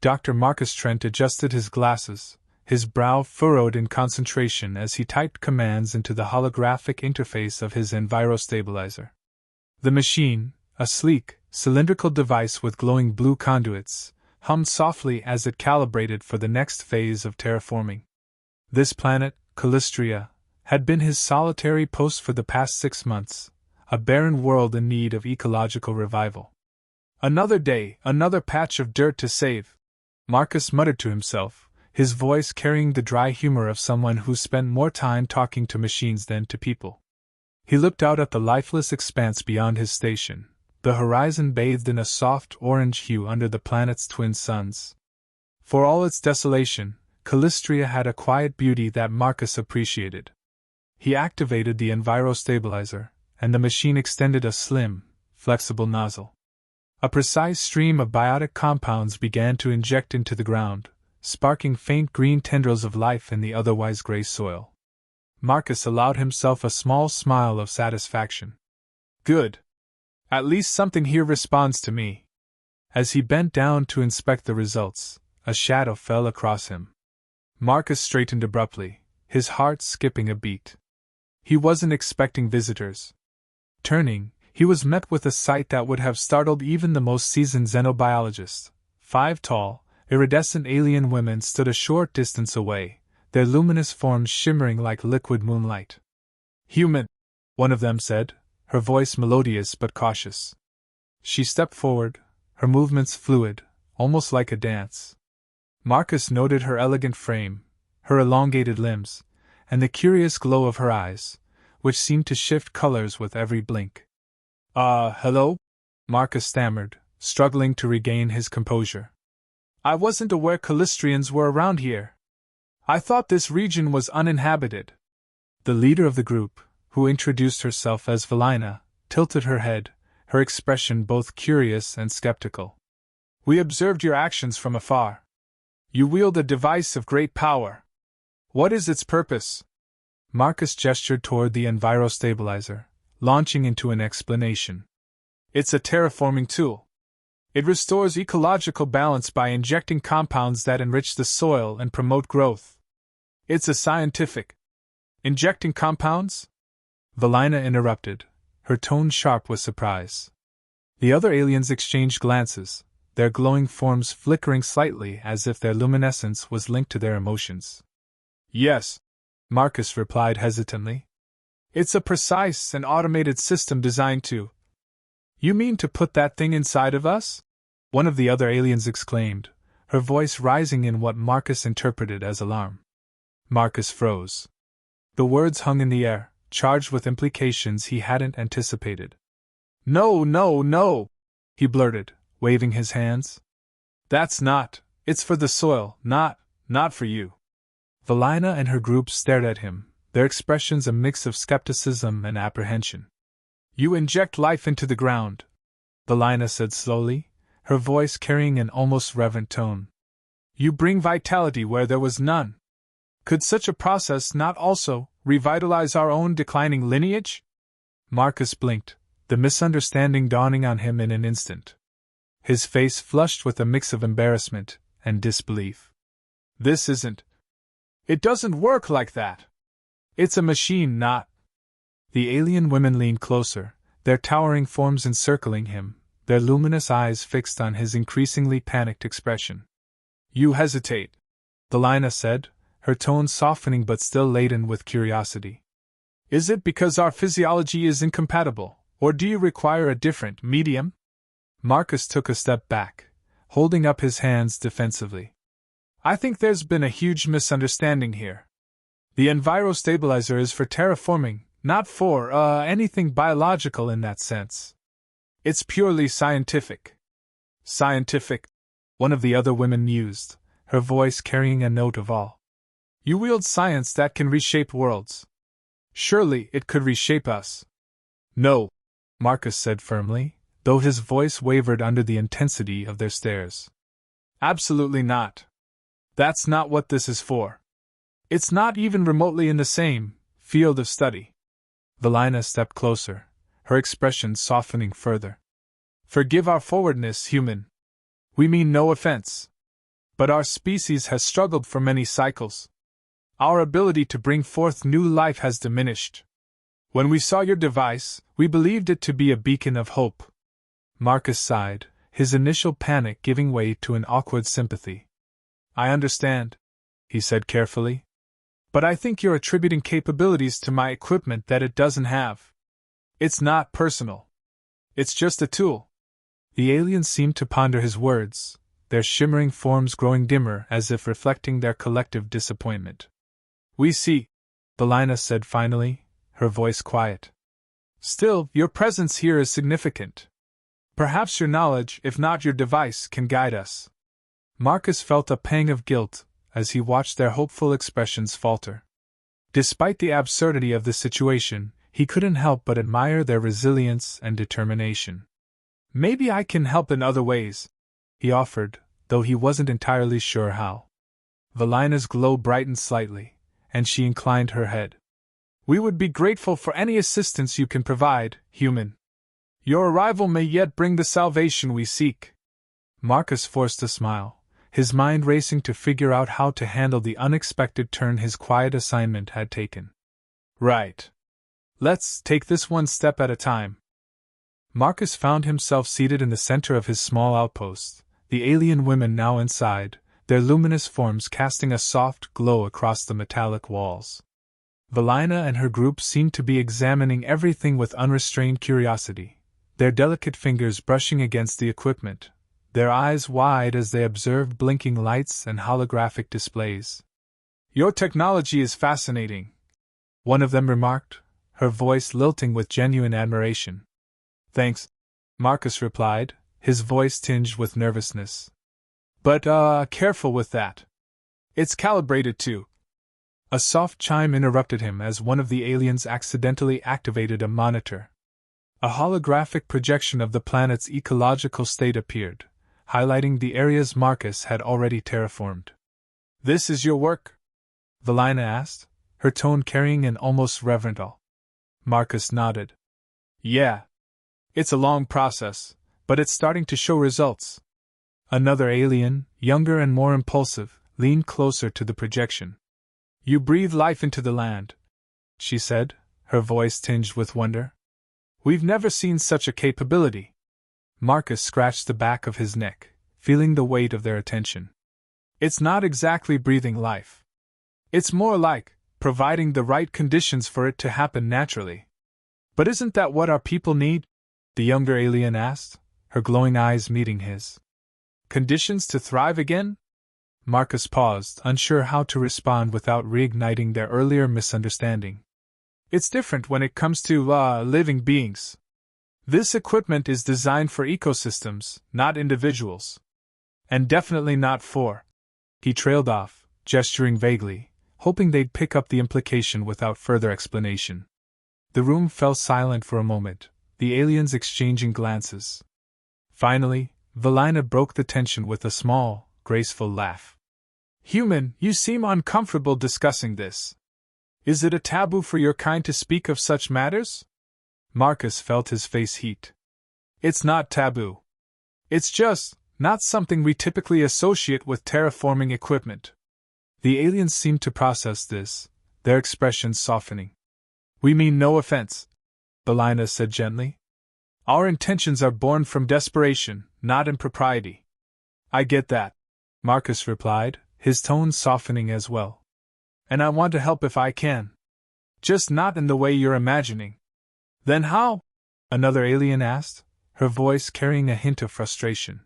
Dr. Marcus Trent adjusted his glasses, his brow furrowed in concentration as he typed commands into the holographic interface of his envirostabilizer. The machine, a sleek, cylindrical device with glowing blue conduits, hummed softly as it calibrated for the next phase of terraforming. This planet, Callistria, had been his solitary post for the past 6 months, a barren world in need of ecological revival. Another day, another patch of dirt to save, Marcus muttered to himself, his voice carrying the dry humor of someone who spent more time talking to machines than to people. He looked out at the lifeless expanse beyond his station, the horizon bathed in a soft orange hue under the planet's twin suns. For all its desolation, Callistria had a quiet beauty that Marcus appreciated. He activated the envirostabilizer, and the machine extended a slim, flexible nozzle. A precise stream of biotic compounds began to inject into the ground, sparking faint green tendrils of life in the otherwise gray soil. Marcus allowed himself a small smile of satisfaction. Good. At least something here responds to me. As he bent down to inspect the results, a shadow fell across him. Marcus straightened abruptly, his heart skipping a beat. He wasn't expecting visitors. Turning, he was met with a sight that would have startled even the most seasoned xenobiologist. 5 tall, iridescent alien women stood a short distance away, their luminous forms shimmering like liquid moonlight. "Human," one of them said, her voice melodious but cautious. She stepped forward, her movements fluid, almost like a dance. Marcus noted her elegant frame, her elongated limbs, and the curious glow of her eyes, which seemed to shift colors with every blink. Hello?" Marcus stammered, struggling to regain his composure. "I wasn't aware Callistrians were around here. I thought this region was uninhabited." The leader of the group, who introduced herself as Valina, tilted her head, her expression both curious and skeptical. "We observed your actions from afar. You wield a device of great power. What is its purpose?" Marcus gestured toward the envirostabilizer, launching into an explanation. "It's a terraforming tool. It restores ecological balance by injecting compounds that enrich the soil and promote growth. It's a scientific..." "Injecting compounds?" Valina interrupted, her tone sharp with surprise. The other aliens exchanged glances, their glowing forms flickering slightly as if their luminescence was linked to their emotions. "Yes," Marcus replied hesitantly. "It's a precise and automated system designed to..." "You mean to put that thing inside of us?" one of the other aliens exclaimed, her voice rising in what Marcus interpreted as alarm. Marcus froze. The words hung in the air, charged with implications he hadn't anticipated. "No, no, no!" he blurted, waving his hands. "That's not. It's for the soil, not for you." Valina and her group stared at him, their expressions a mix of skepticism and apprehension. "You inject life into the ground," Valina said slowly, her voice carrying an almost reverent tone. "You bring vitality where there was none. Could such a process not also revitalize our own declining lineage?" Marcus blinked, the misunderstanding dawning on him in an instant. His face flushed with a mix of embarrassment and disbelief. "This isn't. It doesn't work like that. It's a machine, not..." The alien women leaned closer, their towering forms encircling him, their luminous eyes fixed on his increasingly panicked expression. "You hesitate," Valina said, her tone softening but still laden with curiosity. "Is it because our physiology is incompatible, or do you require a different medium?" Marcus took a step back, holding up his hands defensively. "I think there's been a huge misunderstanding here. The envirostabilizer is for terraforming, not for, anything biological in that sense. It's purely scientific." "Scientific?" one of the other women mused, her voice carrying a note of awe. "You wield science that can reshape worlds. Surely it could reshape us." "No," Marcus said firmly, though his voice wavered under the intensity of their stares. "Absolutely not. That's not what this is for. It's not even remotely in the same field of study." Valina stepped closer, her expression softening further. "Forgive our forwardness, human. We mean no offense. But our species has struggled for many cycles. Our ability to bring forth new life has diminished. When we saw your device, we believed it to be a beacon of hope. Marcus sighed, his initial panic giving way to an awkward sympathy. I understand, he said carefully. But I think you're attributing capabilities to my equipment that it doesn't have. It's not personal. It's just a tool. The aliens seemed to ponder his words, their shimmering forms growing dimmer as if reflecting their collective disappointment. We see, Valina said finally, her voice quiet. Still, your presence here is significant. Perhaps your knowledge, if not your device, can guide us. Marcus felt a pang of guilt as he watched their hopeful expressions falter. Despite the absurdity of the situation, he couldn't help but admire their resilience and determination. Maybe I can help in other ways, he offered, though he wasn't entirely sure how. Valina's glow brightened slightly, and she inclined her head. We would be grateful for any assistance you can provide, human. Your arrival may yet bring the salvation we seek. Marcus forced a smile, his mind racing to figure out how to handle the unexpected turn his quiet assignment had taken. Right. Let's take this one step at a time. Marcus found himself seated in the center of his small outpost, the alien women now inside, their luminous forms casting a soft glow across the metallic walls. Valina and her group seemed to be examining everything with unrestrained curiosity, their delicate fingers brushing against the equipment, their eyes wide as they observed blinking lights and holographic displays. Your technology is fascinating, one of them remarked, her voice lilting with genuine admiration. Thanks, Marcus replied, his voice tinged with nervousness. But, careful with that. It's calibrated too. A soft chime interrupted him as one of the aliens accidentally activated a monitor. A holographic projection of the planet's ecological state appeared, highlighting the areas Marcus had already terraformed. This is your work? Valina asked, her tone carrying an almost reverent awe. Marcus nodded. Yeah. It's a long process, but it's starting to show results. Another alien, younger and more impulsive, leaned closer to the projection. You breathe life into the land, she said, her voice tinged with wonder. We've never seen such a capability. Marcus scratched the back of his neck, feeling the weight of their attention. It's not exactly breathing life. It's more like providing the right conditions for it to happen naturally. But isn't that what our people need? The younger alien asked, her glowing eyes meeting his. Conditions to thrive again? Marcus paused, unsure how to respond without reigniting their earlier misunderstanding. It's different when it comes to, living beings. This equipment is designed for ecosystems, not individuals. And definitely not for. He trailed off, gesturing vaguely, hoping they'd pick up the implication without further explanation. The room fell silent for a moment, the aliens exchanging glances. Finally, Valina broke the tension with a small, graceful laugh. Human, you seem uncomfortable discussing this. Is it a taboo for your kind to speak of such matters? Marcus felt his face heat. It's not taboo. It's just not something we typically associate with terraforming equipment. The aliens seemed to process this, their expressions softening. We mean no offense, Valina said gently. Our intentions are born from desperation, not impropriety. I get that, Marcus replied, his tone softening as well. And I want to help if I can. Just not in the way you're imagining. Then how? Another alien asked, her voice carrying a hint of frustration.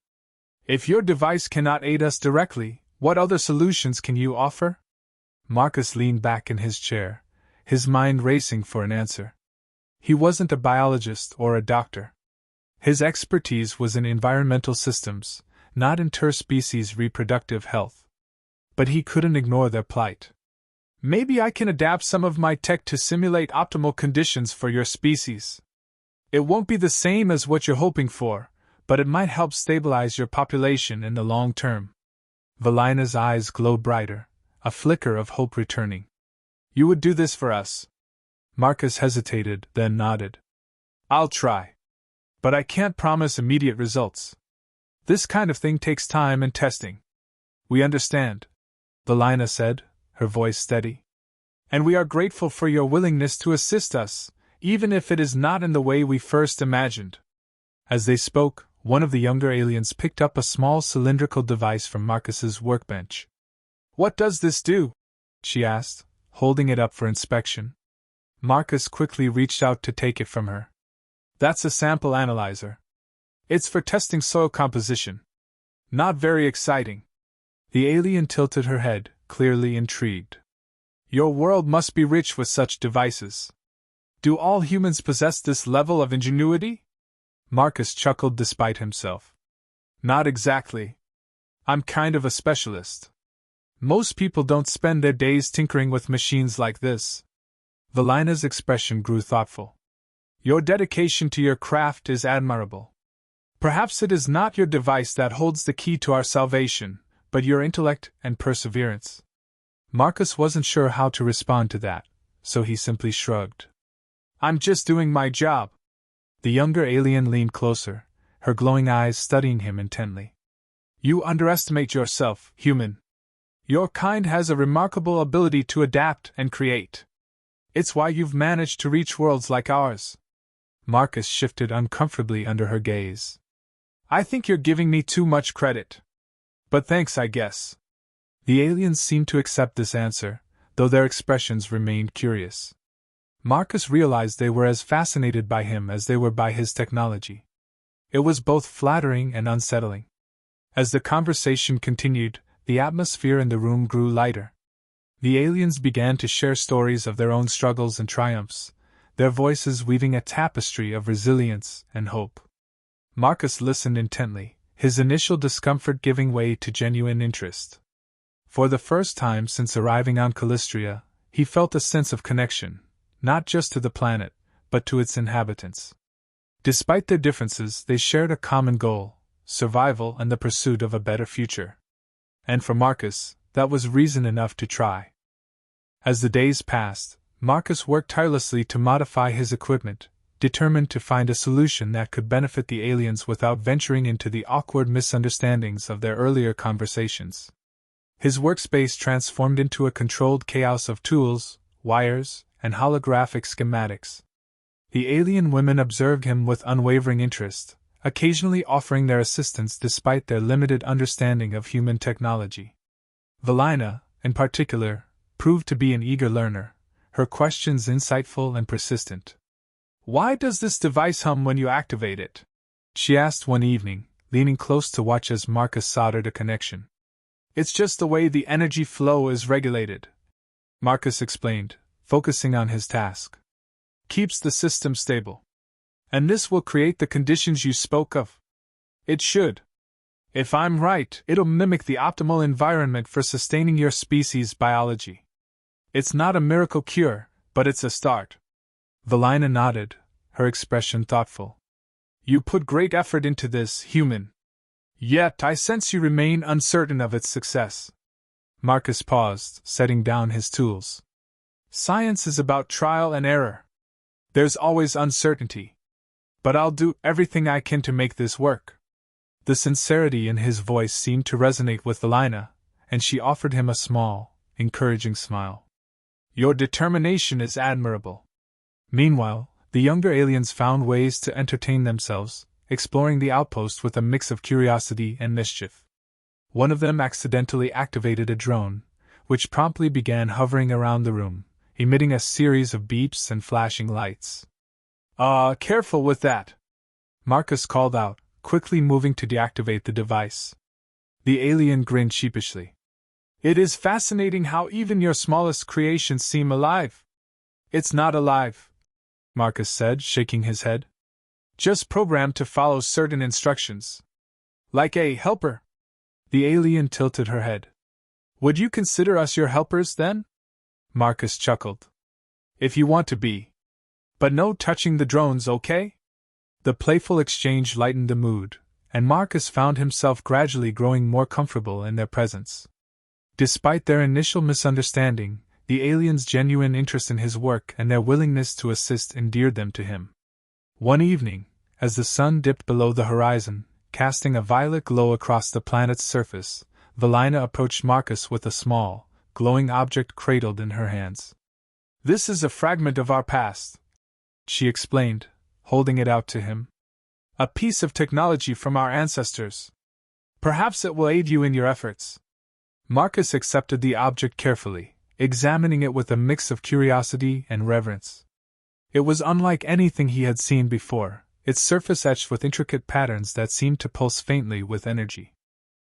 If your device cannot aid us directly, what other solutions can you offer? Marcus leaned back in his chair, his mind racing for an answer. He wasn't a biologist or a doctor. His expertise was in environmental systems, not interspecies reproductive health. But he couldn't ignore their plight. Maybe I can adapt some of my tech to simulate optimal conditions for your species. It won't be the same as what you're hoping for, but it might help stabilize your population in the long term. Valina's eyes glowed brighter, a flicker of hope returning. You would do this for us? Marcus hesitated, then nodded. I'll try. But I can't promise immediate results. This kind of thing takes time and testing. We understand, Valina said, her voice steady. And we are grateful for your willingness to assist us, even if it is not in the way we first imagined. As they spoke, one of the younger aliens picked up a small cylindrical device from Marcus's workbench. What does this do? She asked, holding it up for inspection. Marcus quickly reached out to take it from her. That's a sample analyzer. It's for testing soil composition. Not very exciting. The alien tilted her head, clearly intrigued. Your world must be rich with such devices. Do all humans possess this level of ingenuity? Marcus chuckled despite himself. Not exactly. I'm kind of a specialist. Most people don't spend their days tinkering with machines like this. Valina's expression grew thoughtful. Your dedication to your craft is admirable. Perhaps it is not your device that holds the key to our salvation, but your intellect and perseverance. Marcus wasn't sure how to respond to that, so he simply shrugged. I'm just doing my job. The younger alien leaned closer, her glowing eyes studying him intently. You underestimate yourself, human. Your kind has a remarkable ability to adapt and create. It's why you've managed to reach worlds like ours. Marcus shifted uncomfortably under her gaze. I think you're giving me too much credit. But thanks, I guess. The aliens seemed to accept this answer, though their expressions remained curious. Marcus realized they were as fascinated by him as they were by his technology. It was both flattering and unsettling. As the conversation continued, the atmosphere in the room grew lighter. The aliens began to share stories of their own struggles and triumphs, their voices weaving a tapestry of resilience and hope. Marcus listened intently, his initial discomfort giving way to genuine interest. For the first time since arriving on Callistria, he felt a sense of connection, not just to the planet, but to its inhabitants. Despite their differences, they shared a common goal: survival and the pursuit of a better future. And for Marcus, that was reason enough to try. As the days passed, Marcus worked tirelessly to modify his equipment, determined to find a solution that could benefit the aliens without venturing into the awkward misunderstandings of their earlier conversations. His workspace transformed into a controlled chaos of tools, wires, and holographic schematics. The alien women observed him with unwavering interest, occasionally offering their assistance despite their limited understanding of human technology. Valina, in particular, proved to be an eager learner, her questions insightful and persistent. Why does this device hum when you activate it? She asked one evening, leaning close to watch as Marcus soldered a connection. It's just the way the energy flow is regulated, Marcus explained, focusing on his task. Keeps the system stable. And this will create the conditions you spoke of? It should. If I'm right, it'll mimic the optimal environment for sustaining your species' biology. It's not a miracle cure, but it's a start. Valina nodded, her expression thoughtful. You put great effort into this, human. Yet I sense you remain uncertain of its success. Marcus paused, setting down his tools. Science is about trial and error. There's always uncertainty. But I'll do everything I can to make this work. The sincerity in his voice seemed to resonate with Valina, and she offered him a small, encouraging smile. Your determination is admirable. Meanwhile, the younger aliens found ways to entertain themselves, exploring the outpost with a mix of curiosity and mischief. One of them accidentally activated a drone, which promptly began hovering around the room, emitting a series of beeps and flashing lights. Careful with that! Marcus called out, quickly moving to deactivate the device. The alien grinned sheepishly. It is fascinating how even your smallest creations seem alive. It's not alive, Marcus said, shaking his head. Just programmed to follow certain instructions. Like a helper. The alien tilted her head. Would you consider us your helpers, then? Marcus chuckled. If you want to be. But no touching the drones, okay? The playful exchange lightened the mood, and Marcus found himself gradually growing more comfortable in their presence. Despite their initial misunderstanding, the aliens' genuine interest in his work and their willingness to assist endeared them to him. One evening, as the sun dipped below the horizon, casting a violet glow across the planet's surface, Velina approached Marcus with a small, glowing object cradled in her hands. "This is a fragment of our past," she explained, holding it out to him. "A piece of technology from our ancestors. Perhaps it will aid you in your efforts." Marcus accepted the object carefully, examining it with a mix of curiosity and reverence. It was unlike anything he had seen before, its surface etched with intricate patterns that seemed to pulse faintly with energy.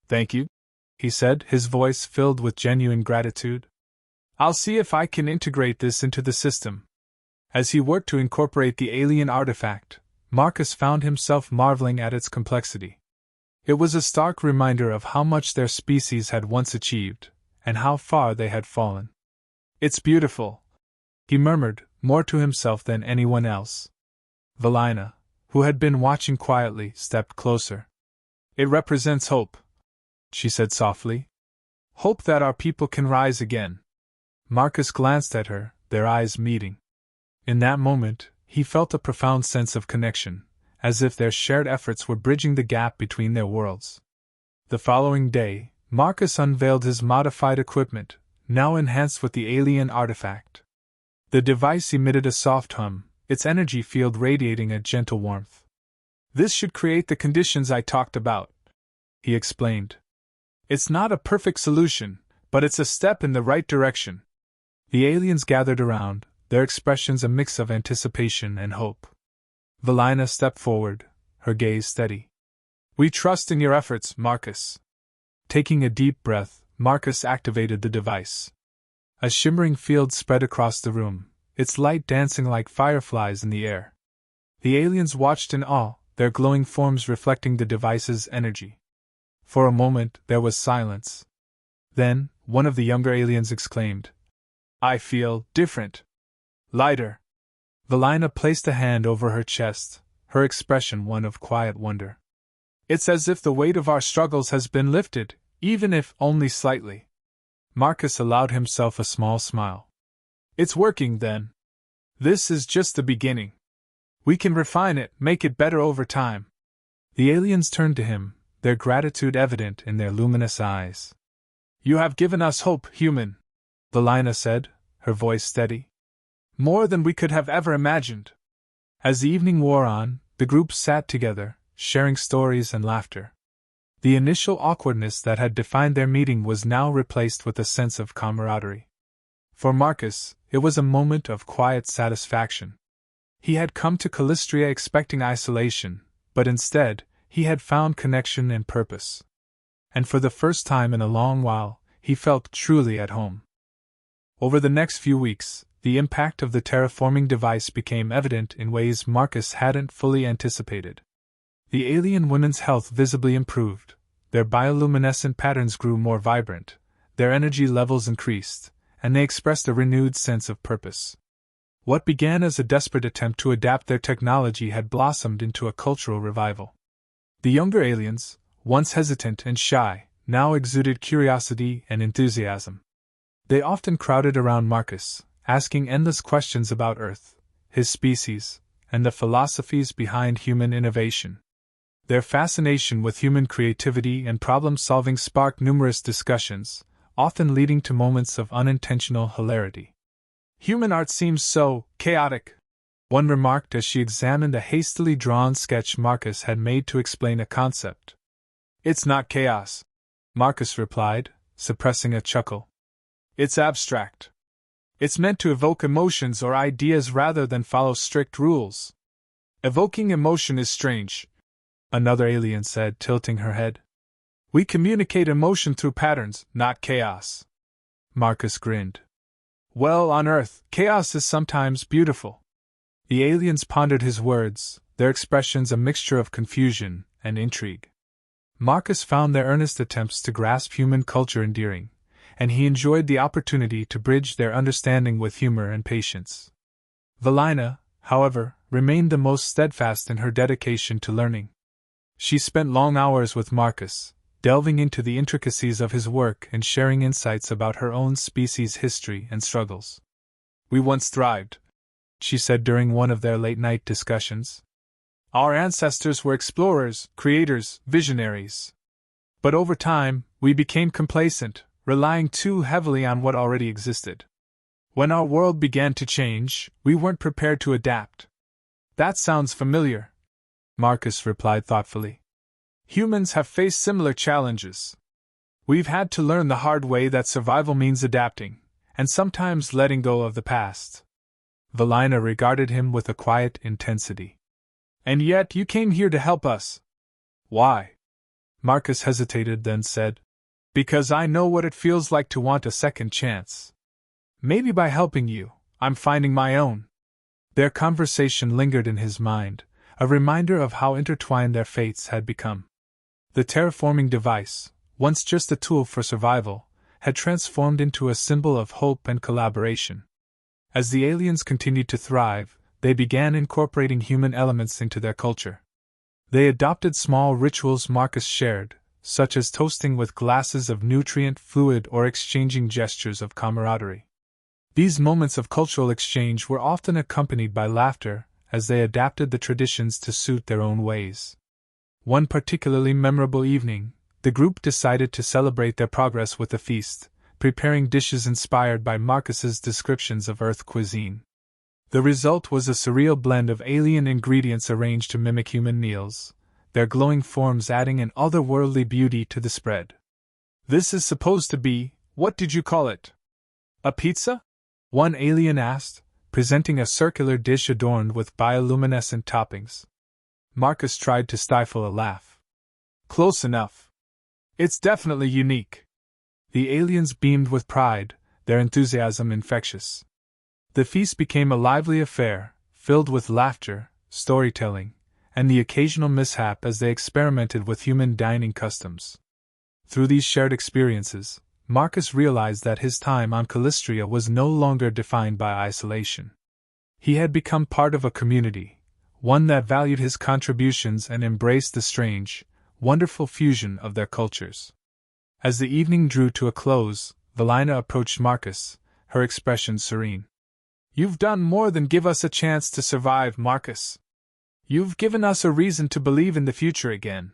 "Thank you," he said, his voice filled with genuine gratitude. "I'll see if I can integrate this into the system." As he worked to incorporate the alien artifact, Marcus found himself marveling at its complexity. It was a stark reminder of how much their species had once achieved, and how far they had fallen. "It's beautiful," he murmured, more to himself than anyone else. Velina, who had been watching quietly, stepped closer. "It represents hope," she said softly. "Hope that our people can rise again." Marcus glanced at her, their eyes meeting. In that moment, he felt a profound sense of connection, as if their shared efforts were bridging the gap between their worlds. The following day, Marcus unveiled his modified equipment, now enhanced with the alien artifact. The device emitted a soft hum, its energy field radiating a gentle warmth. "This should create the conditions I talked about," he explained. "It's not a perfect solution, but it's a step in the right direction." The aliens gathered around, their expressions a mix of anticipation and hope. Velina stepped forward, her gaze steady. "We trust in your efforts, Marcus." Taking a deep breath, Marcus activated the device. A shimmering field spread across the room, its light dancing like fireflies in the air. The aliens watched in awe, their glowing forms reflecting the device's energy. For a moment, there was silence. Then, one of the younger aliens exclaimed, "I feel different. Lighter." Velina placed a hand over her chest, her expression one of quiet wonder. "It's as if the weight of our struggles has been lifted, even if only slightly." Marcus allowed himself a small smile. "It's working, then. This is just the beginning. We can refine it, make it better over time." The aliens turned to him, their gratitude evident in their luminous eyes. "You have given us hope, human," Velina said, her voice steady. "More than we could have ever imagined." As the evening wore on, the group sat together, sharing stories and laughter. The initial awkwardness that had defined their meeting was now replaced with a sense of camaraderie. For Marcus, it was a moment of quiet satisfaction. He had come to Callistria expecting isolation, but instead, he had found connection and purpose. And for the first time in a long while, he felt truly at home. Over the next few weeks, the impact of the terraforming device became evident in ways Marcus hadn't fully anticipated. The alien women's health visibly improved, their bioluminescent patterns grew more vibrant, their energy levels increased, and they expressed a renewed sense of purpose. What began as a desperate attempt to adapt their technology had blossomed into a cultural revival. The younger aliens, once hesitant and shy, now exuded curiosity and enthusiasm. They often crowded around Marcus, asking endless questions about Earth, his species, and the philosophies behind human innovation. Their fascination with human creativity and problem-solving sparked numerous discussions, often leading to moments of unintentional hilarity. "Human art seems so chaotic," one remarked as she examined a hastily drawn sketch Marcus had made to explain a concept. "It's not chaos," Marcus replied, suppressing a chuckle. "It's abstract. It's meant to evoke emotions or ideas rather than follow strict rules." "Evoking emotion is strange," another alien said, tilting her head. "We communicate emotion through patterns, not chaos." Marcus grinned. "Well, on Earth, chaos is sometimes beautiful." The aliens pondered his words, their expressions a mixture of confusion and intrigue. Marcus found their earnest attempts to grasp human culture endearing, and he enjoyed the opportunity to bridge their understanding with humor and patience. Velina, however, remained the most steadfast in her dedication to learning. She spent long hours with Marcus, delving into the intricacies of his work and sharing insights about her own species' history and struggles. "We once thrived," she said during one of their late-night discussions. "Our ancestors were explorers, creators, visionaries. But over time, We became complacent, relying too heavily on what already existed. When our world began to change, we weren't prepared to adapt. That sounds familiar, Marcus replied thoughtfully. Humans have faced similar challenges. We've had to learn the hard way that survival means adapting, and sometimes letting go of the past. Valina regarded him with a quiet intensity. And yet you came here to help us. Why? Marcus hesitated, then said, Because I know what it feels like to want a second chance. Maybe by helping you, I'm finding my own. Their conversation lingered in his mind, a reminder of how intertwined their fates had become. The terraforming device, once just a tool for survival, had transformed into a symbol of hope and collaboration. As the aliens continued to thrive, they began incorporating human elements into their culture. They adopted small rituals Marcus shared, such as toasting with glasses of nutrient fluid or exchanging gestures of camaraderie. These moments of cultural exchange were often accompanied by laughter, as they adapted the traditions to suit their own ways. One particularly memorable evening, the group decided to celebrate their progress with a feast, preparing dishes inspired by Marcus's descriptions of Earth cuisine. The result was a surreal blend of alien ingredients arranged to mimic human meals, their glowing forms adding an otherworldly beauty to the spread. This is supposed to be, what did you call it? A pizza? One alien asked, presenting a circular dish adorned with bioluminescent toppings. Marcus tried to stifle a laugh. Close enough. It's definitely unique. The aliens beamed with pride, their enthusiasm infectious. The feast became a lively affair, filled with laughter, storytelling, and the occasional mishap as they experimented with human dining customs. Through these shared experiences, Marcus realized that his time on Callistria was no longer defined by isolation. He had become part of a community, one that valued his contributions and embraced the strange, wonderful fusion of their cultures. As the evening drew to a close, Valina approached Marcus, her expression serene. You've done more than give us a chance to survive, Marcus. You've given us a reason to believe in the future again.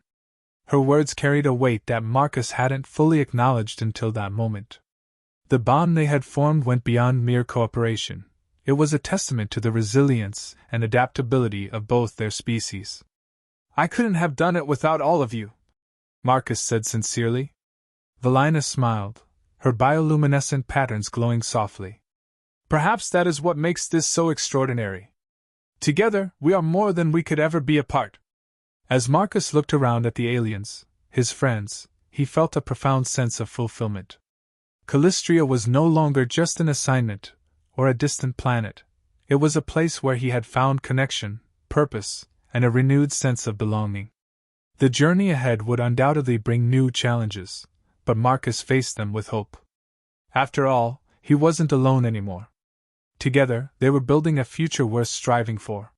Her words carried a weight that Marcus hadn't fully acknowledged until that moment. The bond they had formed went beyond mere cooperation. It was a testament to the resilience and adaptability of both their species. I couldn't have done it without all of you, Marcus said sincerely. Valina smiled, her bioluminescent patterns glowing softly. Perhaps that is what makes this so extraordinary. Together, we are more than we could ever be apart. As Marcus looked around at the aliens, his friends, he felt a profound sense of fulfillment. Callistria was no longer just an assignment, or a distant planet. It was a place where he had found connection, purpose, and a renewed sense of belonging. The journey ahead would undoubtedly bring new challenges, but Marcus faced them with hope. After all, he wasn't alone anymore. Together, they were building a future worth striving for.